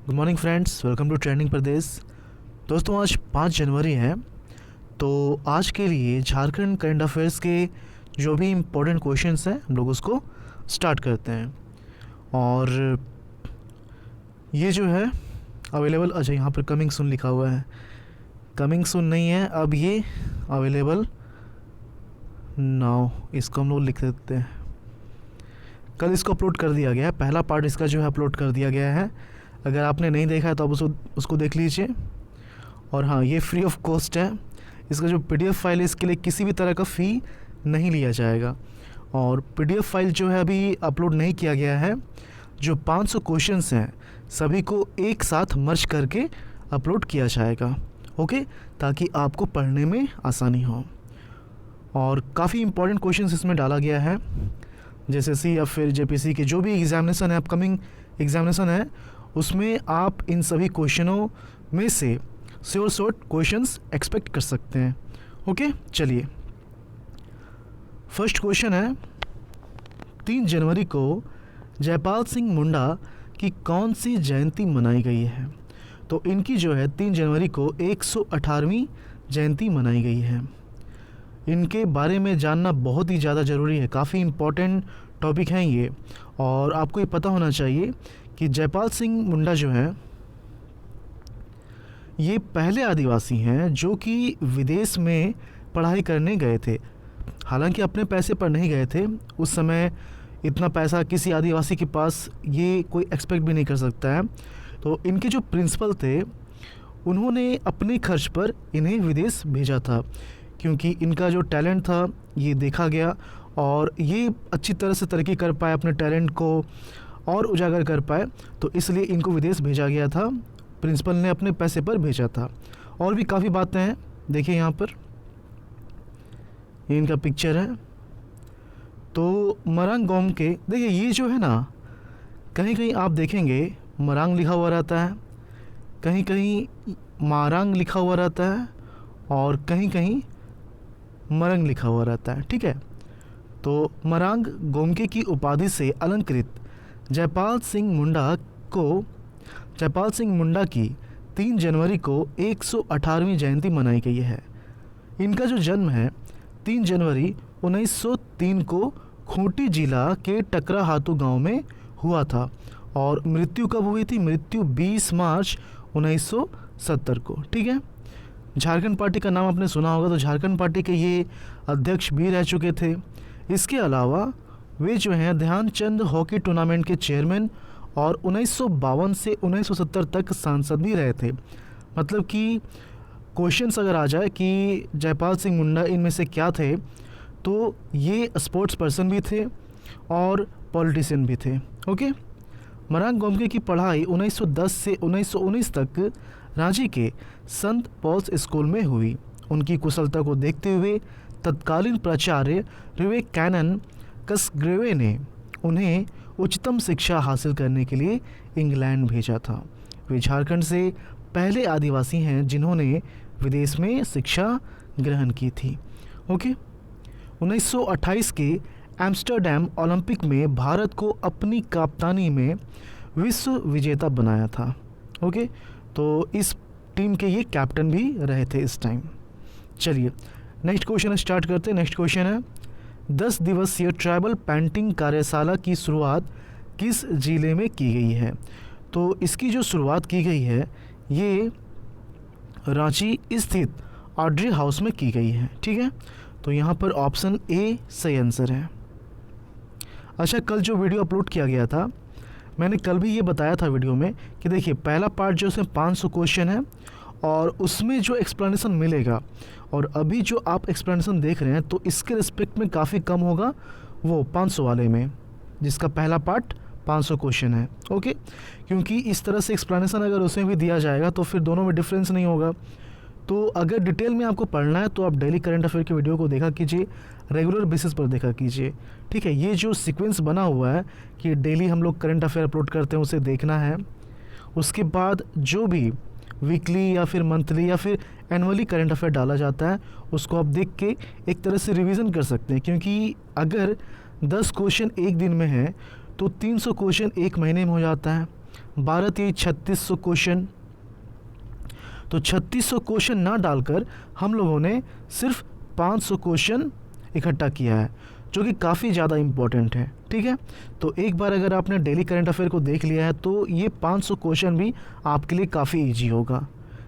Good morning friends, welcome to trending Pradesh. दोस्तों आज 5 जनवरी है, तो आज के लिए झारखंड करंट अफेयर्स के जो भी इम्पोर्टेंट क्वेश्चंस हैं हम लोग उसको स्टार्ट करते हैं। और ये जो है अवेलेबल, अच्छा यहाँ पर कमिंग सून लिखा हुआ है, कमिंग सून नहीं है, अब ये अवेलेबल नाउ, इसको हम लोग लिख देते हैं। कल इसको अपलोड कर दिया गया है, पहला पार्ट इसका जो है अपलोड कर दिया गया है। अगर आपने नहीं देखा है तो आप उसको देख लीजिए। और हाँ, ये फ्री ऑफ कॉस्ट है। इसका जो पीडीएफ फाइल है इसके लिए किसी भी तरह का फ़ी नहीं लिया जाएगा। और पीडीएफ फाइल जो है अभी अपलोड नहीं किया गया है। जो 500 क्वेश्चंस हैं सभी को एक साथ मर्ज करके अपलोड किया जाएगा, ओके, ताकि आपको पढ़ने में आसानी हो। और काफ़ी इंपॉर्टेंट क्वेश्चंस इसमें डाला गया है, जैसे सी या फिर जेपीसी के जो भी एग्जामिनेशन है, अपकमिंग एग्जामिनेशन है, उसमें आप इन सभी क्वेश्चनों में से शॉर्ट क्वेश्चंस एक्सपेक्ट कर सकते हैं। ओके, चलिए फर्स्ट क्वेश्चन है, 3 जनवरी को जयपाल सिंह मुंडा की कौन सी जयंती मनाई गई है? तो इनकी जो है 3 जनवरी को 118वीं जयंती मनाई गई है। इनके बारे में जानना बहुत ही ज़्यादा ज़रूरी है, काफ़ी इम्पोर्टेंट टॉपिक हैं ये। और आपको ये पता होना चाहिए कि जयपाल सिंह मुंडा जो है ये पहले आदिवासी हैं जो कि विदेश में पढ़ाई करने गए थे। हालांकि अपने पैसे पर नहीं गए थे, उस समय इतना पैसा किसी आदिवासी के पास ये कोई एक्सपेक्ट भी नहीं कर सकता है। तो इनके जो प्रिंसिपल थे उन्होंने अपने खर्च पर इन्हें विदेश भेजा था, क्योंकि इनका जो टैलेंट था ये देखा गया और ये अच्छी तरह से तरक्की कर पाए, अपने टैलेंट को और उजागर कर पाए, तो इसलिए इनको विदेश भेजा गया था। प्रिंसिपल ने अपने पैसे पर भेजा था। और भी काफ़ी बातें हैं, देखिए यहाँ पर ये इनका पिक्चर है। तो मरांग गांव के, देखिए ये जो है ना, कहीं कहीं आप देखेंगे मरांग लिखा हुआ रहता है, कहीं कहीं मारांग लिखा हुआ रहता है और कहीं कहीं मरंग लिखा हुआ रहता है, ठीक है। तो मरांग गोमके की उपाधि से अलंकृत जयपाल सिंह मुंडा की 3 जनवरी को 118वीं जयंती मनाई गई है। इनका जो जन्म है 3 जनवरी 1903 को खूंटी जिला के टकराहातू गांव में हुआ था। और मृत्यु कब हुई थी? मृत्यु 20 मार्च 1970 को, ठीक है। झारखंड पार्टी का नाम आपने सुना होगा, तो झारखंड पार्टी के ये अध्यक्ष भी रह चुके थे। इसके अलावा वे जो हैं ध्यानचंद हॉकी टूर्नामेंट के चेयरमैन और 1952 से 1970 तक सांसद भी रहे थे। मतलब कि क्वेश्चंस अगर आ जाए कि जयपाल सिंह मुंडा इनमें से क्या थे, तो ये स्पोर्ट्स पर्सन भी थे और पॉलिटिशियन भी थे, ओके। मरांग गोमके की पढ़ाई 1910 से 1919 तक रांची के संत पॉल्स स्कूल में हुई। उनकी कुशलता को देखते हुए तत्कालीन प्राचार्य विवेक कैनन कसग्रेवे ने उन्हें उच्चतम शिक्षा हासिल करने के लिए इंग्लैंड भेजा था। वे झारखंड से पहले आदिवासी हैं जिन्होंने विदेश में शिक्षा ग्रहण की थी, ओके। 1928 के एम्स्टर्डम ओलंपिक में भारत को अपनी कप्तानी में विश्व विजेता बनाया था, ओके। तो इस टीम के ये कैप्टन भी रहे थे इस टाइम। चलिए नेक्स्ट क्वेश्चन स्टार्ट करते हैं। नेक्स्ट क्वेश्चन है, 10 दिवसीय ट्राइबल पेंटिंग कार्यशाला की शुरुआत किस ज़िले में की गई है? तो इसकी जो शुरुआत की गई है ये रांची स्थित ऑड्री हाउस में की गई है, ठीक है। तो यहाँ पर ऑप्शन ए सही आंसर है। अच्छा, कल जो वीडियो अपलोड किया गया था, मैंने कल भी ये बताया था वीडियो में कि देखिए पहला पार्ट जो उसमें 500 क्वेश्चन है और उसमें जो एक्सप्लेनेशन मिलेगा, और अभी जो आप एक्सप्लेनेशन देख रहे हैं तो इसके रिस्पेक्ट में काफ़ी कम होगा वो 500 वाले में, जिसका पहला पार्ट 500 क्वेश्चन है, ओके। क्योंकि इस तरह से एक्सप्लेनेशन अगर उसमें भी दिया जाएगा तो फिर दोनों में डिफरेंस नहीं होगा। तो अगर डिटेल में आपको पढ़ना है तो आप डेली करंट अफेयर के वीडियो को देखा कीजिए, रेगुलर बेसिस पर देखा कीजिए, ठीक है। ये जो सीक्वेंस बना हुआ है कि डेली हम लोग करंट अफेयर अपलोड करते हैं उसे देखना है, उसके बाद जो भी वीकली या फिर मंथली या फिर एनुअली करंट अफेयर डाला जाता है उसको आप देख के एक तरह से रिवीजन कर सकते हैं। क्योंकि अगर 10 क्वेश्चन एक दिन में है तो 300 क्वेश्चन एक महीने में हो जाता है, 12 3 3600 क्वेश्चन। तो 3600 क्वेश्चन ना डालकर हम लोगों ने सिर्फ 500 क्वेश्चन इकट्ठा किया है, जो कि काफ़ी ज़्यादा इम्पोर्टेंट है। ठीक है, तो एक बार अगर आपने डेली करंट अफेयर को देख लिया है तो ये 500 क्वेश्चन भी आपके लिए काफ़ी इजी होगा,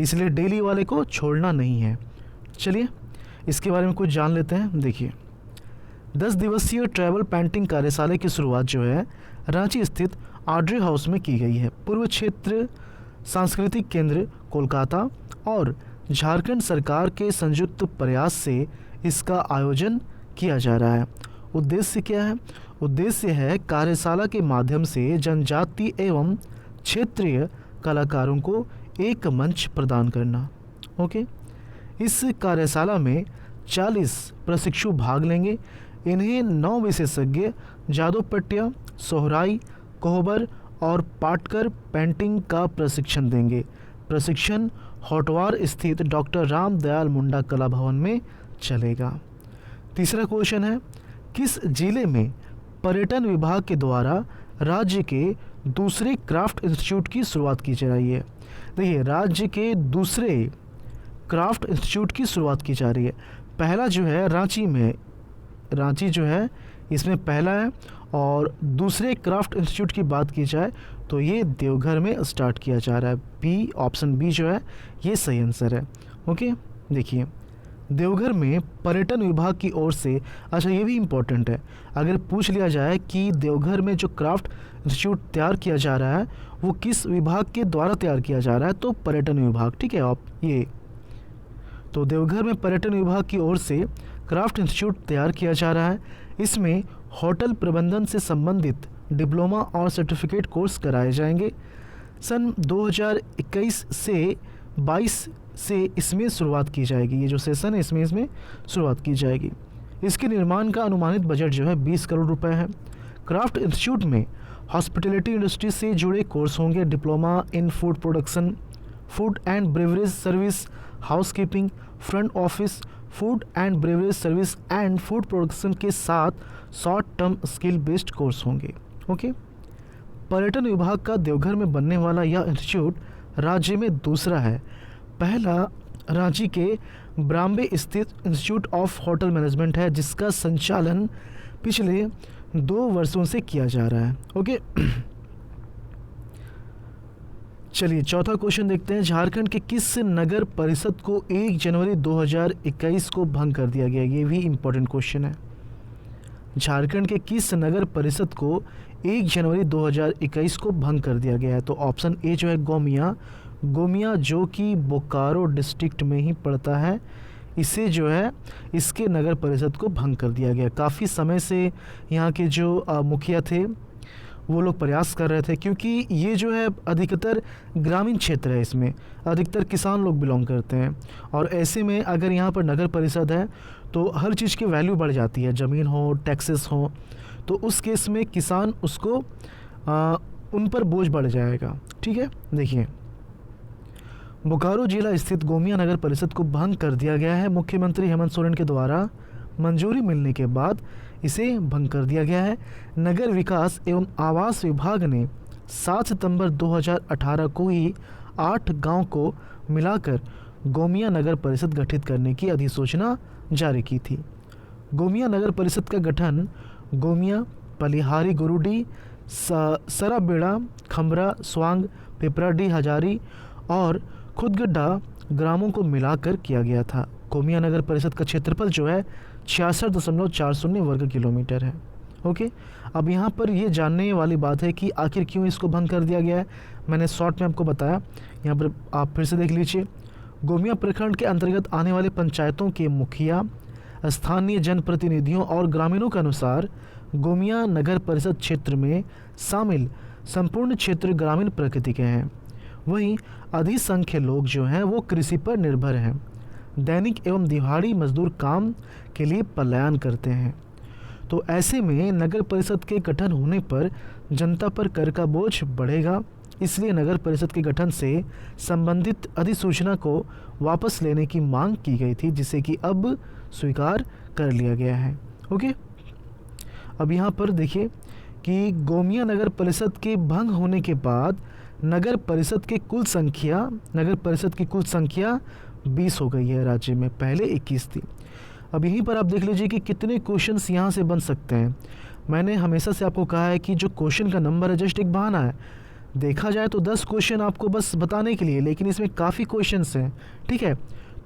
इसलिए डेली वाले को छोड़ना नहीं है। चलिए इसके बारे में कुछ जान लेते हैं। देखिए, 10 दिवसीय ट्रैवल पेंटिंग कार्यशाला की शुरुआत जो है रांची स्थित ऑड्रे हाउस में की गई है। पूर्व क्षेत्र सांस्कृतिक केंद्र कोलकाता और झारखंड सरकार के संयुक्त प्रयास से इसका आयोजन किया जा रहा है। उद्देश्य क्या है? उद्देश्य है कार्यशाला के माध्यम से जनजाति एवं क्षेत्रीय कलाकारों को एक मंच प्रदान करना। ओके, इस कार्यशाला में 40 प्रशिक्षु भाग लेंगे। इन्हें 9 विशेषज्ञ जादूपट्टिया, सोहराई, कोहबर और पाटकर पेंटिंग का प्रशिक्षण देंगे। प्रशिक्षण होटवार स्थित डॉक्टर राम दयाल मुंडा कला भवन में चलेगा। तीसरा क्वेश्चन है, किस जिले में पर्यटन विभाग के द्वारा राज्य के दूसरे क्राफ्ट इंस्टीट्यूट की शुरुआत की जा रही है? देखिए, राज्य के दूसरे क्राफ्ट इंस्टीट्यूट की शुरुआत की जा रही है। पहला जो है रांची में, रांची जो है इसमें पहला है, और दूसरे क्राफ्ट इंस्टीट्यूट की बात की जाए तो ये देवघर में स्टार्ट किया जा रहा है। बी, ऑप्शन बी जो है ये सही आंसर है। ओके, देखिए देवघर में पर्यटन विभाग की ओर से, अच्छा ये भी इम्पोर्टेंट है, अगर पूछ लिया जाए कि देवघर में जो क्राफ्ट इंस्टीट्यूट तैयार किया जा रहा है वो किस विभाग के द्वारा तैयार किया जा रहा है, तो पर्यटन विभाग। ठीक है, आप ये तो देवघर में पर्यटन विभाग की ओर से क्राफ्ट इंस्टीट्यूट तैयार किया जा रहा है। इसमें होटल प्रबंधन से संबंधित डिप्लोमा और सर्टिफिकेट कोर्स कराए जाएंगे। सन 2021 से 22 से इसमें शुरुआत की जाएगी। ये जो सेशन है इसमें शुरुआत की जाएगी। इसके निर्माण का अनुमानित बजट जो है 20 करोड़ रुपए है। क्राफ्ट इंस्टीट्यूट में हॉस्पिटैलिटी इंडस्ट्री से जुड़े कोर्स होंगे। Diploma in food production, food and beverage service, housekeeping, front office, food and beverage service and food production के साथ short term skill based course होंगे। ओके, पर्यटन विभाग का देवघर में बनने वाला यह इंस्टीट्यूट राज्य में दूसरा है। पहला रांची के ब्राम्बे स्थित इंस्टीट्यूट ऑफ होटल मैनेजमेंट है, जिसका संचालन पिछले 2 वर्षों से किया जा रहा है। ओके, चलिए चौथा क्वेश्चन देखते हैं। झारखंड के किस नगर परिषद को 1 जनवरी 2021 को भंग कर दिया गया? ये भी इम्पोर्टेंट क्वेश्चन है। झारखंड के किस नगर परिषद को 1 जनवरी 2021 को भंग कर दिया गया है? तो ऑप्शन ए जो है गोमिया, गोमिया जो कि बोकारो डिस्ट्रिक्ट में ही पड़ता है, इसे जो है इसके नगर परिषद को भंग कर दिया गया। काफ़ी समय से यहाँ के जो मुखिया थे वो लोग प्रयास कर रहे थे, क्योंकि ये जो है अधिकतर ग्रामीण क्षेत्र है, इसमें अधिकतर किसान लोग बिलोंग करते हैं, और ऐसे में अगर यहाँ पर नगर परिषद है तो हर चीज़ की वैल्यू बढ़ जाती है, ज़मीन हो, टैक्सेस हो, तो उस केस में किसान उसको उन पर बोझ बढ़ जाएगा। ठीक है, देखिए बोकारो जिला स्थित गोमिया नगर परिषद को भंग कर दिया गया है। मुख्यमंत्री हेमंत सोरेन के द्वारा मंजूरी मिलने के बाद इसे भंग कर दिया गया है। नगर विकास एवं आवास विभाग ने 7 सितंबर 2018 को ही 8 गांव को मिलाकर गोमिया नगर परिषद गठित करने की अधिसूचना जारी की थी। गोमिया नगर परिषद का गठन गोमिया, पलिहारी, गुरुडी, सराबेड़ा, खमरा, स्वांग, पिपराडी, हजारी और खुदगड्डा ग्रामों को मिलाकर किया गया था। गोमिया नगर परिषद का क्षेत्रफल जो है 66.40 वर्ग किलोमीटर है। ओके, अब यहाँ पर ये जानने वाली बात है कि आखिर क्यों इसको भंग कर दिया गया है। मैंने शॉर्ट में आपको बताया, यहाँ पर आप फिर से देख लीजिए। गोमिया प्रखंड के अंतर्गत आने वाले पंचायतों के मुखिया, स्थानीय जनप्रतिनिधियों और ग्रामीणों के अनुसार गोमिया नगर परिषद क्षेत्र में शामिल संपूर्ण क्षेत्र ग्रामीण प्रकृति के हैं। वहीं अधिसंख्य लोग जो हैं वो कृषि पर निर्भर हैं। दैनिक एवं दिहाड़ी मजदूर काम के लिए पलायन करते हैं। तो ऐसे में नगर परिषद के गठन होने पर जनता पर कर का बोझ बढ़ेगा, इसलिए नगर परिषद के गठन से संबंधित अधिसूचना को वापस लेने की मांग की गई थी, जिसे कि अब स्वीकार कर लिया गया है। ओके, अब यहाँ पर देखिए कि गोमिया नगर परिषद के भंग होने के बाद नगर परिषद की कुल संख्या 20 हो गई है राज्य में, पहले 21 थी। अब यहीं पर आप देख लीजिए कि कितने क्वेश्चंस यहाँ से बन सकते हैं। मैंने हमेशा से आपको कहा है कि जो क्वेश्चन का नंबर है जस्ट एक बहाना है। देखा जाए तो 10 क्वेश्चन आपको बस बताने के लिए, लेकिन इसमें काफ़ी क्वेश्चंस हैं, ठीक है।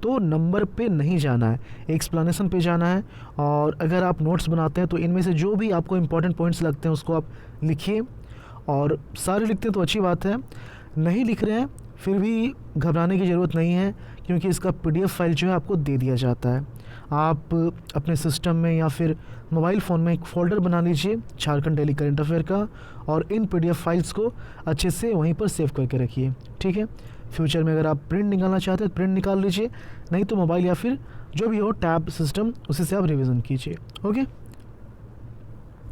तो नंबर पे नहीं जाना है, एक्सप्लेनेशन पे जाना है। और अगर आप नोट्स बनाते हैं तो इनमें से जो भी आपको इंपॉर्टेंट पॉइंट्स लगते हैं उसको आप लिखिए, और सारे लिखते हैं तो अच्छी बात है। नहीं लिख रहे हैं फिर भी घबराने की ज़रूरत नहीं है, क्योंकि इसका PDF फाइल जो है आपको दे दिया जाता है। आप अपने सिस्टम में या फिर मोबाइल फ़ोन में एक फ़ोल्डर बना लीजिए झारखंड डेली करंट अफेयर का, और इन PDF फाइल्स को अच्छे से वहीं पर सेव करके रखिए, ठीक है। फ्यूचर में अगर आप प्रिंट निकालना चाहते हैं तो प्रिंट निकाल लीजिए, नहीं तो मोबाइल या फिर जो भी हो टैब सिस्टम उसी से आप रिवीजन कीजिए। ओके,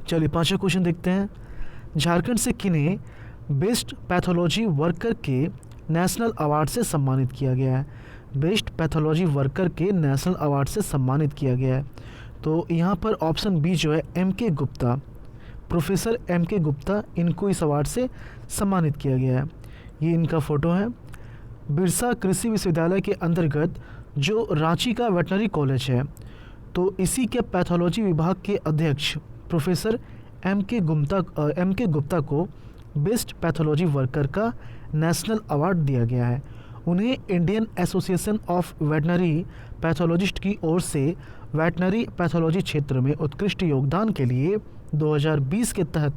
चलिए 5वां क्वेश्चन देखते हैं। झारखंड से किन्हें बेस्ट पैथोलॉजी वर्कर के नेशनल अवार्ड से सम्मानित किया गया है? बेस्ट पैथोलॉजी वर्कर के नेशनल अवार्ड से सम्मानित किया गया है। तो यहाँ पर ऑप्शन बी जो है MK Gupta, professor MK Gupta, इनको इस अवार्ड से सम्मानित किया गया है। ये इनका फ़ोटो है। बिरसा कृषि विश्वविद्यालय के अंतर्गत जो रांची का वेटनरी कॉलेज है, तो इसी के पैथोलॉजी विभाग के अध्यक्ष प्रोफेसर MK गुप्ता को बेस्ट पैथोलॉजी वर्कर का नेशनल अवार्ड दिया गया है। उन्हें Indian association of veterinary pathologist की ओर से वेटनरी पैथोलॉजी क्षेत्र में उत्कृष्ट योगदान के लिए 2020 के तहत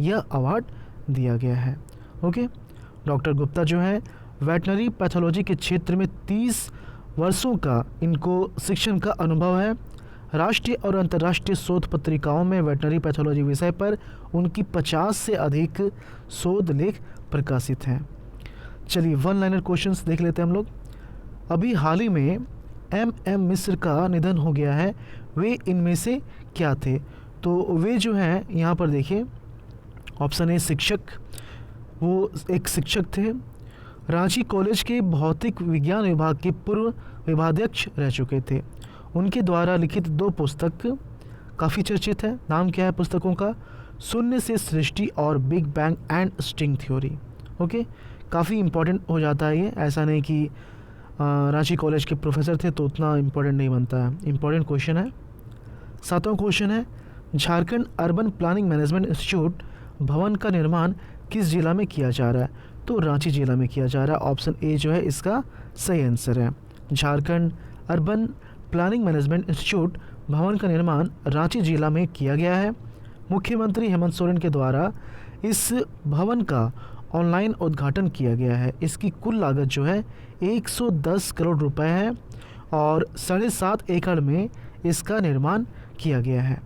यह अवार्ड दिया गया है। ओके, डॉक्टर गुप्ता जो है वेटनरी पैथोलॉजी के क्षेत्र में 30 वर्षों का इनको शिक्षण का अनुभव है। राष्ट्रीय और अंतर्राष्ट्रीय शोध पत्रिकाओं में वेटनरी पैथोलॉजी विषय पर उनकी 50 से अधिक शोध लेख प्रकाशित हैं। चलिए 1 लाइनर क्वेश्चंस देख लेते हैं हम लोग। अभी हाल ही में MM मिश्र का निधन हो गया है, वे इनमें से क्या थे? तो वे जो हैं यहाँ पर देखिए, ऑप्शन ए शिक्षक, वो एक शिक्षक थे। रांची कॉलेज के भौतिक विज्ञान विभाग के पूर्व विभागाध्यक्ष रह चुके थे। उनके द्वारा लिखित 2 पुस्तक काफ़ी चर्चित है। नाम क्या है पुस्तकों का? शून्य से सृष्टि और big bang and string theory. Okay, काफ़ी इम्पोर्टेंट हो जाता है ये, ऐसा नहीं कि रांची कॉलेज के प्रोफेसर थे तो उतना इम्पोर्टेंट नहीं बनता है, इम्पोर्टेंट क्वेश्चन है। 7वां क्वेश्चन है, Jharkhand urban planning management institute भवन का निर्माण किस जिला में किया जा रहा है? तो रांची जिला में किया जा रहा है। ऑप्शन ए जो है इसका सही आंसर है। Jharkhand urban planning management institute भवन का निर्माण रांची जिला में किया गया है। मुख्यमंत्री हेमंत सोरेन के द्वारा इस भवन का ऑनलाइन उद्घाटन किया गया है। इसकी कुल लागत जो है 110 करोड़ रुपए है और 7.5 एकड़ में इसका निर्माण किया गया है।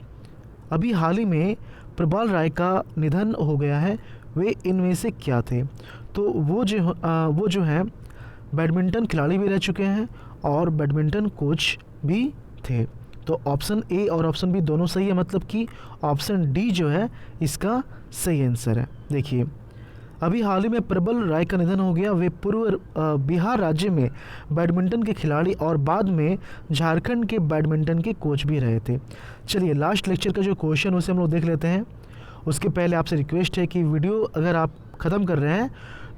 अभी हाल ही में प्रबाल राय का निधन हो गया है, वे इनमें से क्या थे? तो वो जो है बैडमिंटन खिलाड़ी भी रह चुके हैं और बैडमिंटन कोच भी थे। तो ऑप्शन ए और ऑप्शन बी दोनों सही है, मतलब कि ऑप्शन डी जो है इसका सही आंसर है। देखिए, अभी हाल ही में प्रबल राय का निधन हो गया। वे पूर्व बिहार राज्य में बैडमिंटन के खिलाड़ी और बाद में झारखंड के बैडमिंटन के कोच भी रहे थे। चलिए लास्ट लेक्चर का जो क्वेश्चन उसे हम लोग देख लेते हैं। उसके पहले आपसे रिक्वेस्ट है कि वीडियो अगर आप ख़त्म कर रहे हैं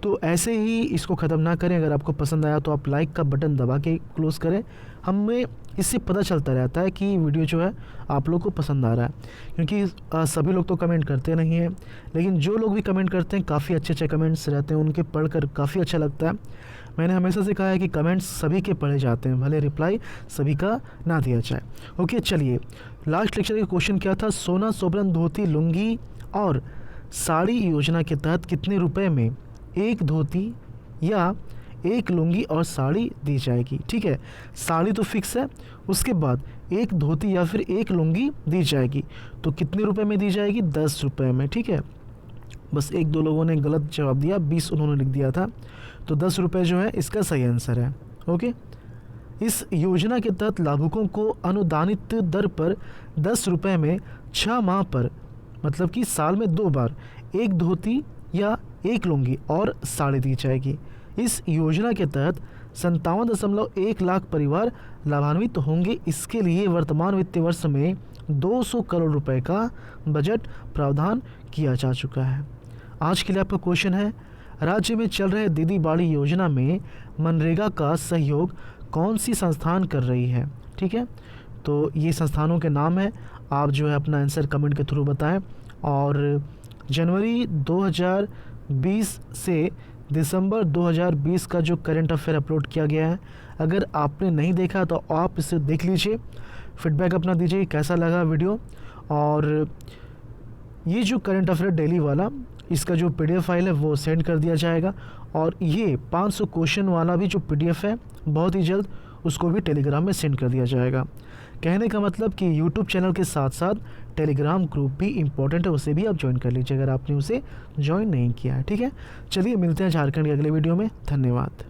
तो ऐसे ही इसको ख़त्म ना करें। अगर आपको पसंद आया तो आप लाइक का बटन दबा के क्लोज़ करें। हमें इससे पता चलता रहता है कि वीडियो जो है आप लोग को पसंद आ रहा है, क्योंकि सभी लोग तो कमेंट करते नहीं हैं, लेकिन जो लोग भी कमेंट करते हैं काफ़ी अच्छे कमेंट्स रहते हैं, उनके पढ़कर काफ़ी अच्छा लगता है। मैंने हमेशा से कहा है कि कमेंट्स सभी के पढ़े जाते हैं, भले रिप्लाई सभी का ना दिया जाए। ओके, चलिए लास्ट लेक्चर का क्वेश्चन क्या था? सोना सोबरन धोती लुंगी और साड़ी योजना के तहत कितने रुपए में एक धोती या एक लुंगी और साड़ी दी जाएगी? ठीक है, साड़ी तो फिक्स है, उसके बाद एक धोती या फिर एक लुंगी दी जाएगी। तो कितने रुपए में दी जाएगी? 10 रुपये में। ठीक है, बस 1-2 लोगों ने गलत जवाब दिया, 20 उन्होंने लिख दिया था, तो 10 रुपये जो है इसका सही आंसर है। ओके, इस योजना के तहत लाभुकों को अनुदानित दर पर 10 रुपये में 6 माह पर, मतलब कि साल में 2 बार एक धोती या एक लुंगी और साड़ी दी जाएगी। इस योजना के तहत 57.1 लाख परिवार लाभान्वित होंगे। इसके लिए वर्तमान वित्तीय वर्ष में 200 करोड़ रुपए का बजट प्रावधान किया जा चुका है। आज के लिए आपका क्वेश्चन है, राज्य में चल रहे दीदी बाड़ी योजना में मनरेगा का सहयोग कौन सी संस्थान कर रही है? ठीक है, तो ये संस्थानों के नाम है, आप जो है अपना आंसर कमेंट के थ्रू बताएं। और जनवरी 2020 से दिसंबर 2020 का जो करंट अफेयर अपलोड किया गया है, अगर आपने नहीं देखा तो आप इसे देख लीजिए, फीडबैक अपना दीजिए कैसा लगा वीडियो। और ये जो करंट अफेयर डेली वाला, इसका जो पीडीएफ फाइल है वो सेंड कर दिया जाएगा। और ये 500 क्वेश्चन वाला भी जो पीडीएफ है बहुत ही जल्द उसको भी टेलीग्राम में सेंड कर दिया जाएगा। कहने का मतलब कि यूट्यूब चैनल के साथ साथ टेलीग्राम ग्रुप भी इम्पोर्टेंट है, उसे भी आप ज्वाइन कर लीजिए अगर आपने उसे ज्वाइन नहीं किया है। ठीक है, चलिए मिलते हैं झारखंड के अगले वीडियो में। धन्यवाद।